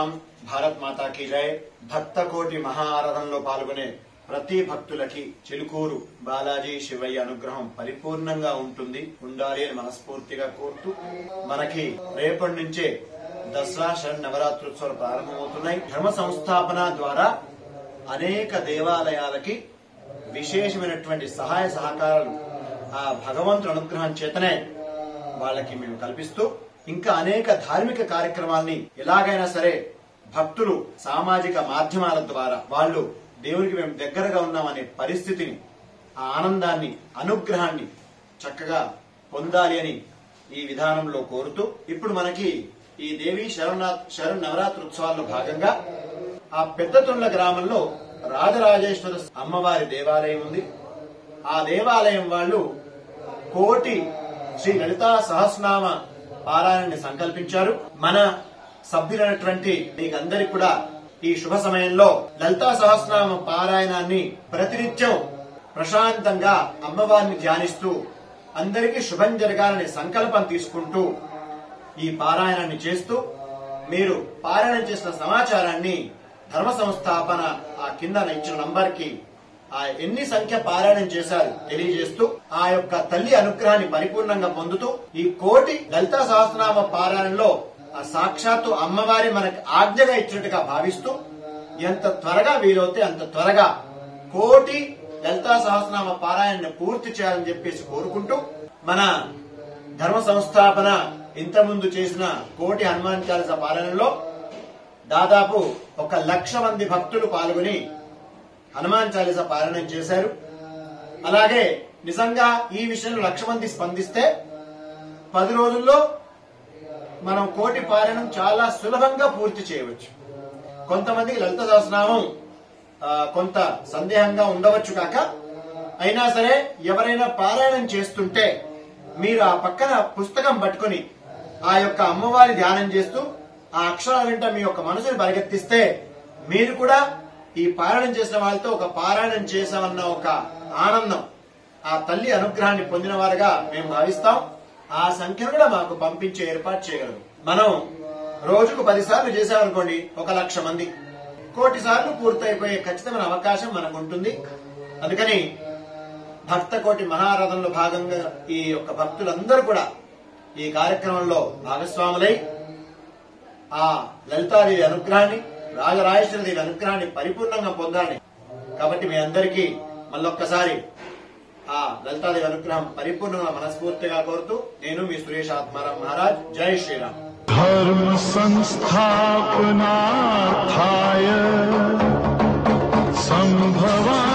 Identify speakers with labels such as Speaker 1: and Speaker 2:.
Speaker 1: శ్రీరామ్, భారత్ మాతా key జై. భక్త కోటి మహాఆరాధనలో పాల్గొనే ప్రతి భక్తులకి చిలుకూరు బాలాజీ శివయ్య అనుగ్రహం పరిపూర్ణంగా ఉండాలి అని మనస్ఫూర్తిగా కోరుతూ, మనకి రేపటి నుంచే దసరా నవరాత్రోత్సవాలు ప్రారంభమవుతున్నాయి. ధర్మ సంస్థాపన ద్వారా అనేక దేవాలయాలకి విశేషమైనటువంటి సహాయ సహకారాలు ఆ భగవంతుడి అనుగ్రహం చేతనే వాళ్ళకి మేము కల్పిస్తూ, ఇంకా అనేక ధార్మిక కార్యక్రమాల్ని ఎలాగైనా సరే భక్తులు సామాజిక మాధ్యమాల ద్వారా వాళ్ళు దేవునికి మేము దగ్గరగా ఉన్నామనే పరిస్థితిని, ఆ ఆనందాన్ని, అనుగ్రహాన్ని చక్కగా పొందాలి అని ఈ విధానంలో కోరుతూ, ఇప్పుడు మనకి ఈ దేవి శరణ్ నవరాత్రి ఉత్సవాల్లో భాగంగా ఆ పెద్దతుండ్ల గ్రామంలో రాజరాజేశ్వర అమ్మవారి దేవాలయం ఉంది. ఆ దేవాలయం వాళ్ళు కోటి శ్రీ లలితా సహస్రనామ పారాయణాన్ని సంకల్పించారు. మన సభ్యులైనటువంటి మీకందరికి కూడా ఈ శుభ సమయంలో లలితా సహస్రనామ పారాయణాన్ని ప్రతినిత్యం ప్రశాంతంగా అమ్మవారిని ధ్యానిస్తూ అందరికీ శుభం జరగాలని సంకల్పం తీసుకుంటూ ఈ పారాయణాన్ని చేస్తూ, మీరు పారాయణం చేసిన సమాచారాన్ని ధర్మ సంస్థాపన ఆ కింద ఇచ్చిన నంబర్ కి ఆ ఎన్ని సంఖ్య పారాయణం చేశారు తెలియజేస్తూ, ఆ యొక్క తల్లి అనుగ్రహాన్ని పరిపూర్ణంగా పొందుతూ, ఈ కోటి లలితా సహస్రనామ పారాయణలో ఆ సాక్షాత్తు అమ్మవారి మనకు ఆజ్ఞగా ఇచ్చినట్టుగా భావిస్తూ, ఎంత త్వరగా వీలవుతే అంత త్వరగా కోటి లలితా సహస్రనామ పారాయణను పూర్తి చేయాలని చెప్పేసి కోరుకుంటూ, మన ధర్మ సంస్థాపన ఇంతకుముందు చేసిన కోటి హనుమాన్ చాలీసా పారాయణలో దాదాపు 1,00,000 మంది భక్తులు పాల్గొని హనుమాన్ చాలీసా పారాయణం చేశారు. అలాగే నిజంగా ఈ విషయంలో 1,00,000 మంది స్పందిస్తే 10 రోజుల్లో మనం కోటి పారాయణం చాలా సులభంగా పూర్తి చేయవచ్చు. కొంతమందికి లలిత సహస్రనామం కొంత సందేహంగా ఉండవచ్చు కాక, అయినా సరే ఎవరైనా పారాయణం చేస్తుంటే మీరు ఆ పక్కన పుస్తకం పట్టుకుని ఆ యొక్క అమ్మవారి ధ్యానం చేస్తూ ఆ అక్షరాల వెంట మీ యొక్క మనసుని పరిగెత్తిస్తే మీరు కూడా ఈ పారాయణం చేసిన వాళ్ళతో ఒక పారాయణం చేశామన్న ఒక ఆనందం, ఆ తల్లి అనుగ్రహాన్ని పొందిన వారుగా మేము భావిస్తాం. ఆ సంఖ్యను కూడా మాకు పంపించే ఏర్పాటు చేయగలరు. మనం రోజుకు 10 సార్లు చేసామనుకోండి, 1,00,000 మంది, 1,00,000 సార్లు పూర్తయిపోయే ఖచ్చితమైన అవకాశం మనకు ఉంటుంది. అందుకని భక్త కోటి మహారథంలో భాగంగా ఈ యొక్క భక్తులందరూ కూడా ఈ కార్యక్రమంలో భాగస్వాములై ఆ లలితాదేవి అనుగ్రహాన్ని, రాజరాజేశ్వరి దేవి అనుగ్రహాన్ని పరిపూర్ణంగా పొందాలని. కాబట్టి మీ అందరికీ మళ్ళొక్కసారి ఆ లలితాదేవి అనుగ్రహం పరిపూర్ణంగా మనస్ఫూర్తిగా కోరుతూ, నేను మీ సురేష్ ఆత్మారాం మహారాజ్. జై శ్రీరామ్.
Speaker 2: धर्म संस्थापनार्थाय संभवा